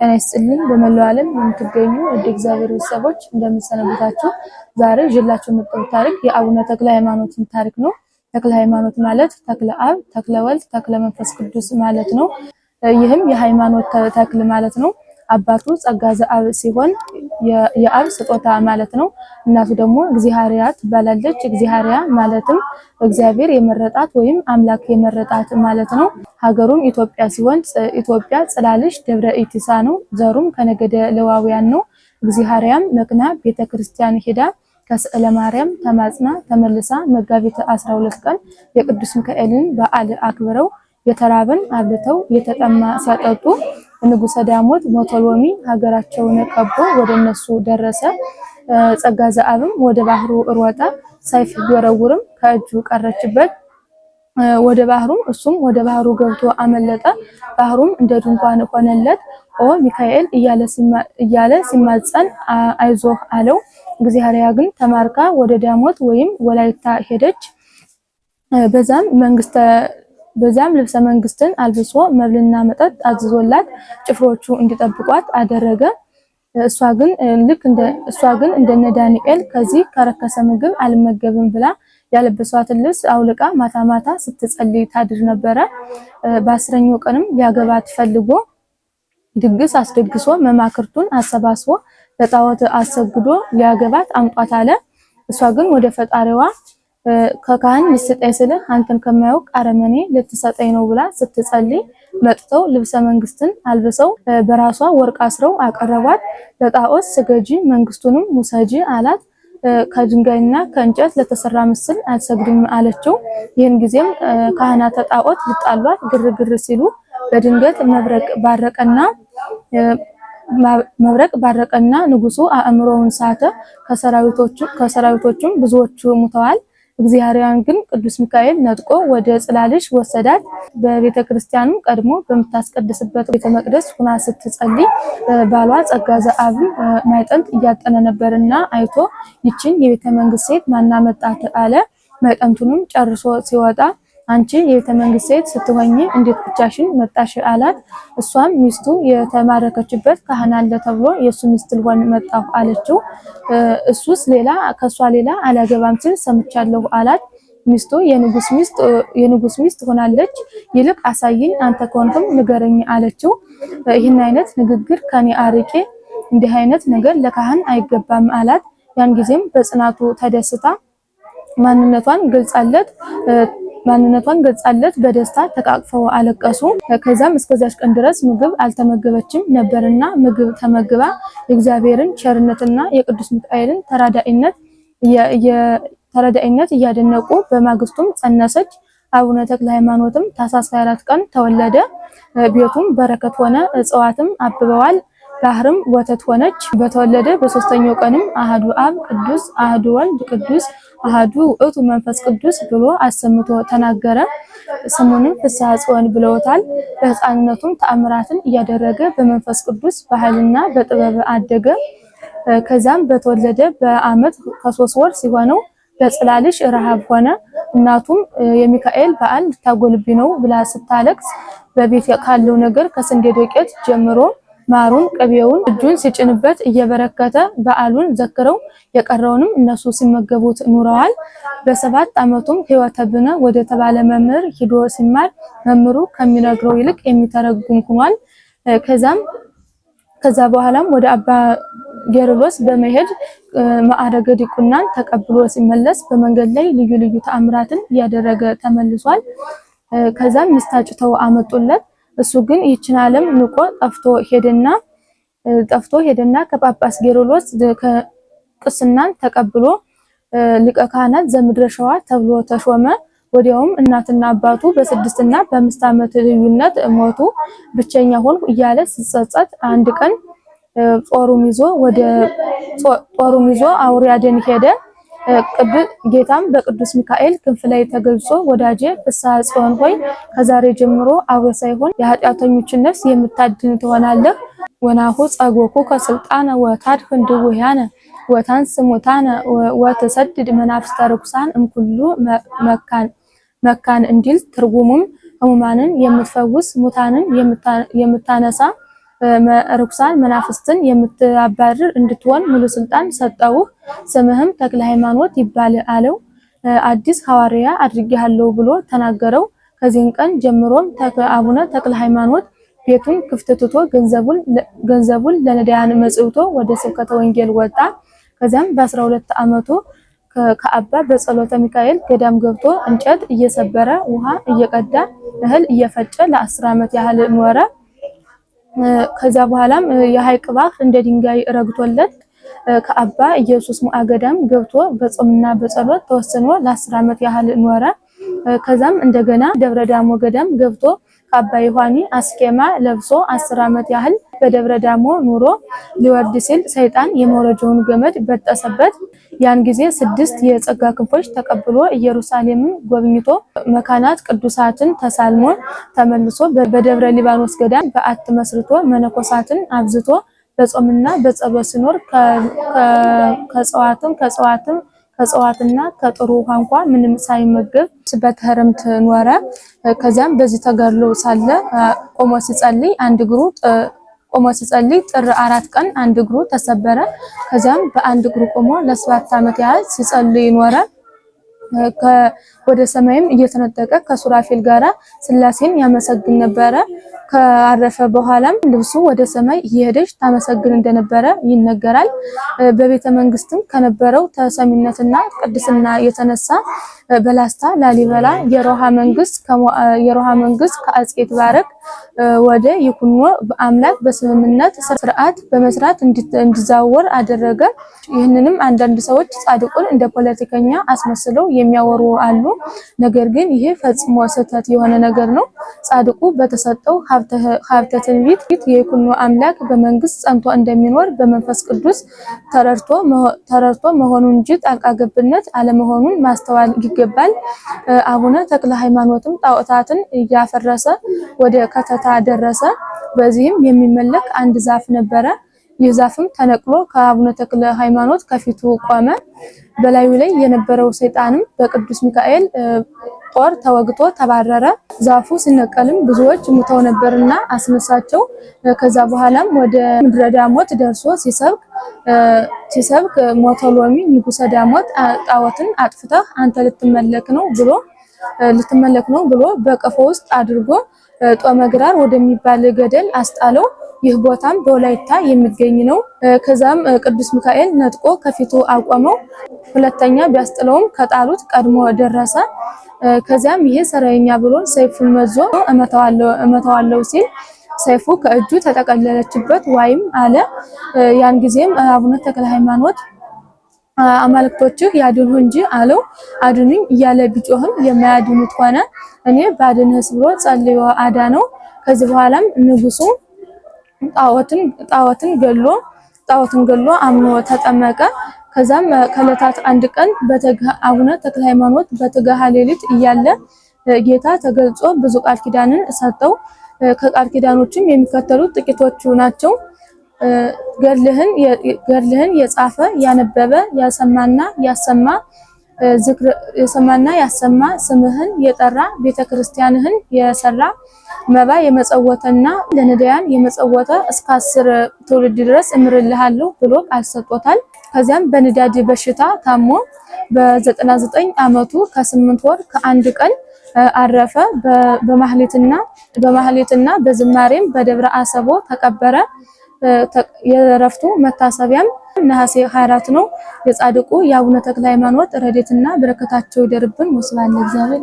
እኔ ስልኝ በመላው ዓለም የምትገኙ ወደ እግዚአብሔር ሰዎች እንደምሰነበታችሁ ዛሬ ጅላችሁ መጣው ታሪክ የአቡነ ተክለ ሃይማኖትን ታሪክ ነው። ተክለ ሃይማኖት ማለት ተክለ አብ፣ ተክለ ወልድ፣ ተክለ መንፈስ ቅዱስ ማለት ነው። ይህም የሃይማኖት ተክል ማለት ነው። አባቱ ጸጋ ዘአብ ሲሆን የአብ ስጦታ ማለት ነው። እናቱ ደግሞ እግዚአብሔር ትባላለች። እግዚአብሔር ማለትም እግዚአብሔር የመረጣት ወይም አምላክ የመረጣት ማለት ነው። ሀገሩም ኢትዮጵያ ሲሆን ኢትዮጵያ ጽላልሽ ደብረ ኢቲሳ ነው። ዘሩም ከነገደ ሌዋውያን ነው። እግዚአብሔርም መቅና ቤተክርስቲያን ሄዳ ከስዕለ ማርያም ተማጽና ተመልሳ መጋቢት 12 ቀን የቅዱስ ሚካኤልን በዓል አክብረው የተራበን አብልተው የተጠማ ሲያጠጡ ንጉሰ ዳሞት ሞቶሎሚ ሀገራቸውን ከቦ ወደነሱ ደረሰ። ጸጋ ዘአብም ወደ ባህሩ ሮጠ። ሰይፍ ቢወረውርም ከእጁ ቀረችበት። ወደ ባህሩም እሱም ወደ ባህሩ ገብቶ አመለጠ። ባህሩም እንደ ድንኳን ሆነለት። ኦ ሚካኤል እያለ ሲማጸን አይዞህ አለው። እግዚአብሔር ግን ተማርካ ወደ ዳሞት ወይም ወላይታ ሄደች። በዛም ልብሰ መንግስትን አልብሶ መብልና መጠጥ አዝዞላት ጭፍሮቹ እንዲጠብቋት አደረገ። እሷ ግን እንደነ ዳንኤል ከዚህ ከረከሰ ምግብ አልመገብም ብላ ያለበሷትን ልብስ አውልቃ ማታ ማታ ስትጸልይ ታድር ነበረ። በ10ኛው ቀንም ሊያገባት ፈልጎ ድግስ አስደግሶ መማክርቱን አሰባስቦ ለጣዖት አሰግዶ ሊያገባት አምጧት አለ። እሷ ግን ወደ ፈጣሪዋ ከካህን ልስጠኝ ስለ አንተን ከማያውቅ አረመኔ ልትሰጠኝ ነው ብላ ስትጸልይ መጥተው ልብሰ መንግስትን አልብሰው በራሷ ወርቅ አስረው አቀረቧት። ለጣዖት ስገጂ መንግስቱንም ውሰጂ አላት። ከድንጋይና ከእንጨት ለተሰራ ምስል አልሰግድም አለችው። ይህን ጊዜም ካህናተ ጣዖት ሊጣሏት ግርግር ሲሉ በድንገት መብረቅ ባረቀና ንጉሱ አእምሮውን ሳተ። ከሰራዊቶቹም ብዙዎቹ ሙተዋል። እግዚአብሔርን ግን ቅዱስ ሚካኤል ነጥቆ ወደ ጽላልሽ ወሰዳት። በቤተ ክርስቲያኑ ቀድሞ በመታስቀድስበት ቤተ መቅደስ ሆና ስትጸልይ ባሏ ጸጋ ዘአብ ማይጠንት እያጠነ ነበርና አይቶ ይችን የቤተ መንግስት ሴት ማናመጣት አለ። ማይጠንቱንም ጨርሶ ሲወጣ አንቺ የቤተ መንግስት ሴት ስትሆኚ እንዴት ብቻሽን መጣሽ አላት። እሷም ሚስቱ የተማረከችበት ካህን አለ ተብሎ የሱ ሚስት ልሆን መጣሁ አለችው። እሱስ ከሷ ሌላ አላገባም ሲል ሰምቻለሁ አላት። ሚስቱ የንጉስ ሚስት ሆናለች። ይልቅ አሳይኝ አንተ ከሆንክም ንገረኝ አለችው። ይህን አይነት ንግግር ከኔ አርቄ፣ እንዲህ አይነት ነገር ለካህን አይገባም አላት። ያን ጊዜም በጽናቱ ተደስታ ማንነቷን ገልጻለት በደስታ ተቃቅፈው አለቀሱ። ከዛም እስከዛች ቀን ድረስ ምግብ አልተመገበችም ነበርና ምግብ ተመግባ የእግዚአብሔርን ቸርነትና የቅዱስ ሚካኤልን ተራዳኢነት እያደነቁ በማግስቱም ጸነሰች። አቡነ ተክለ ሃይማኖትም ታኅሳስ 24 ቀን ተወለደ። ቤቱም በረከት ሆነ፣ እጽዋትም አብበዋል፣ ባህርም ወተት ሆነች። በተወለደ በሶስተኛው ቀንም አሃዱ አብ ቅዱስ፣ አሃዱ ወልድ ቅዱስ፣ አሃዱ ውእቱ መንፈስ ቅዱስ ብሎ አሰምቶ ተናገረ። ስሙንም ፍስሐ ጽዮን ብለውታል። በሕፃንነቱም ተአምራትን እያደረገ በመንፈስ ቅዱስ በኃይልና በጥበብ አደገ። ከዛም በተወለደ በዓመት ከ3 ወር ሲሆነው ለጽላልሽ ረሃብ ሆነ። እናቱም የሚካኤል በዓል ልታጎልብኝ ነው ብላ ስታለቅስ በቤት ካለው ነገር ከስንዴ ዱቄት ጀምሮ ማሩን ቅቤውን እጁን ሲጭንበት እየበረከተ በዓሉን ዘክረው የቀረውንም እነሱ ሲመገቡት ኑረዋል። በ7 ዓመቱም ሕይወተ ብነ ወደ ተባለ መምህር ሂዶ ሲማር መምህሩ ከሚነግረው ይልቅ የሚተረጉም ሆኗል። ከዛ በኋላም ወደ አባ ጌርሎስ በመሄድ ማዕረገ ዲቁናን ተቀብሎ ሲመለስ በመንገድ ላይ ልዩ ልዩ ተአምራትን እያደረገ ተመልሷል። ከዛም ሚስታጭተው አመጡለት። እሱ ግን ይችን ዓለም ንቆ ጠፍቶ ሄደና ከጳጳስ ጌርሎስ ቅስናን ተቀብሎ ሊቀ ካህናት ዘምድረ ሸዋ ተብሎ ተሾመ። ወዲያውም እናትና አባቱ በ6 እና በ5 ዓመት ልዩነት ሞቱ። ብቸኛ ሆንኩ እያለ ሲጸጸት አንድ ቀን ጦሩን ይዞ አውሪያድን ሄደ። ጌታም በቅዱስ ሚካኤል ክንፍ ላይ ተገልጾ ወዳጄ ፍስሐ ጽዮን ሆይ ከዛሬ ጀምሮ አብሮ ሳይሆን የኃጢአተኞችን ነፍስ የምታድን ትሆናለህ። ወናሁ ጸጎኩ ከስልጣነ ወታድህን ድውያነ ወታንስ ሙታነ ወተሰድድ መናፍስተ ርኩሳን እምኩሉ መካን እንዲል ትርጉሙም ሕሙማንን የምትፈውስ ሙታንን የምታነሳ ርኩሳን መናፍስትን የምትአባርር እንድትሆን ሙሉ ስልጣን ሰጠውህ። ስምህም ተክለ ሃይማኖት ይባል አለው። አዲስ ሐዋርያ አድርጌሃለሁ ብሎ ተናገረው። ከዚህን ቀን ጀምሮም አቡነ ተክለ ሃይማኖት ቤቱን ክፍት ትቶ ገንዘቡን ለነዳያን መጽውቶ ወደ ስብከተ ወንጌል ወጣ። ከዚያም በ12 ዓመቱ ከአባ በጸሎተ ሚካኤል ገዳም ገብቶ እንጨት እየሰበረ ውሃ እየቀዳ እህል እየፈጨ ለ10 ዓመት ያህል ኖረ። ከዛ በኋላም የሐይቅ ባህር እንደ ድንጋይ ረግቶለት ከአባ ኢየሱስ ሞዐ ገዳም ገብቶ በጾምና በጸሎት ተወስኖ ለ10 ዓመት ያህል ኖረ። ከዛም እንደገና ደብረ ዳሞ ገዳም ገብቶ ከአባ ዮሐኒ አስኬማ ለብሶ 10 ዓመት ያህል በደብረ ዳሞ ኑሮ ሊወርድ ሲል ሰይጣን የመውረጃውን ገመድ በጠሰበት። ያን ጊዜ 6 የጸጋ ክንፎች ተቀብሎ ኢየሩሳሌምን ጎብኝቶ መካናት ቅዱሳትን ተሳልሞ ተመልሶ በደብረ ሊባኖስ ገዳም በዓት መስርቶ መነኮሳትን አብዝቶ በጾምና በጸሎት ሲኖር ከጸዋትና ከጥሩ ውሃ እንኳን ምንም ሳይመገብ በትህርምት ኖረ። ከዛም በዚህ ተጋድሎ ሳለ ቆሞ ሲጸልይ ጥር 4 ቀን አንድ እግሩ ተሰበረ። ከዛም በአንድ እግሩ ቆሞ ለ7 ዓመት ያህል ሲጸልይ ኖረ። ወደ ሰማይም እየተነጠቀ ከሱራፌል ጋራ ስላሴን ያመሰግን ነበረ። ከአረፈ በኋላም ልብሱ ወደ ሰማይ እየሄደች ታመሰግን እንደነበረ ይነገራል። በቤተ መንግስትም ከነበረው ተሰሚነትና ቅድስና የተነሳ በላስታ ላሊበላ የሮሃ መንግስት ከአጼ ይትባረክ ወደ ይኩኖ በአምላክ በስምምነት ስርዓት በመስራት እንዲዛወር አደረገ። ይህንንም አንዳንድ ሰዎች ጻድቁን እንደ ፖለቲከኛ አስመስለው የሚያወሩ አሉ። ነገር ግን ይሄ ፈጽሞ ስህተት የሆነ ነገር ነው። ጻድቁ በተሰጠው ሀብተ ትንቢት የይኩኖ አምላክ በመንግስት ጸንቶ እንደሚኖር በመንፈስ ቅዱስ ተረድቶ መሆኑን እንጂ ጣልቃ ገብነት አለመሆኑን ማስተዋል ይገባል። አቡነ ተክለ ሃይማኖትም ጣዖታትን እያፈረሰ ወደ ከተታ ደረሰ። በዚህም የሚመለክ አንድ ዛፍ ነበረ። ይህ ዛፍም ተነቅሎ ከአቡነ ተክለ ሃይማኖት ከፊቱ ቆመ። በላዩ ላይ የነበረው ሰይጣንም በቅዱስ ሚካኤል ጦር ተወግቶ ተባረረ። ዛፉ ሲነቀልም ብዙዎች ሙተው ነበርና አስነሳቸው። ከዛ በኋላም ወደ ምድረ ዳሞት ደርሶ ሲሰብክ ሞቶሎሚ ንጉሰ ዳሞት ጣዖትን አጥፍተህ አንተ ልትመለክ ነው ብሎ በቀፎ ውስጥ አድርጎ ጦመ ግራር ወደሚባል ገደል አስጣለው። ይህ ቦታም በወላይታ የሚገኝ ነው። ከዛም ቅዱስ ሚካኤል ነጥቆ ከፊቱ አቆመው። ሁለተኛ ቢያስጥለውም ከጣሉት ቀድሞ ደረሰ። ከዛም ይሄ ሰራየኛ ብሎ ሰይፉን መዞ እመታዋለሁ ሲል ሰይፉ ከእጁ ተጠቀለለችበት ዋይም አለ። ያን ጊዜም አቡነ ተክለ ሃይማኖት አማልክቶችህ ያድኑ እንጂ አለው። አድኑኝ እያለ ቢጮህም የማያድኑት ሆነ። እኔ ባድንህስ ብሎ ጸልዮ አዳነው። ከዚህ በኋላም ንጉሱ ጣዖትን ገሎ አምኖ ተጠመቀ። ከዛም ከዕለታት አንድ ቀን አቡነ ተክለ ሃይማኖት በትጋሃ ሌሊት እያለ ጌታ ተገልጾ ብዙ ቃል ኪዳንን ሰጠው። ከቃል ኪዳኖችም የሚከተሉት ጥቂቶቹ ናቸው። ገድልህን የጻፈ ያነበበ የሰማና ያሰማ ስምህን የጠራ ቤተክርስቲያንህን የሰራ መባ የመጸወተና ለነዳያን የመጸወተ እስከ 10 ትውልድ ድረስ እምርልሃለሁ ብሎ ቃል ሰጥቶታል። ከዚያም በንዳድ በሽታ ታሞ በ99 ዓመቱ ከ8 ወር ከአንድ ቀን አረፈ። በማህሌትና በዝማሬም በደብረ አሰቦ ተቀበረ። የረፍቱ መታሰቢያም ነሐሴ 24 ነው። የጻድቁ የአቡነ ተክለ ሃይማኖት ረድኤትና በረከታቸው ይደርብን። ወስብሐት ለእግዚአብሔር።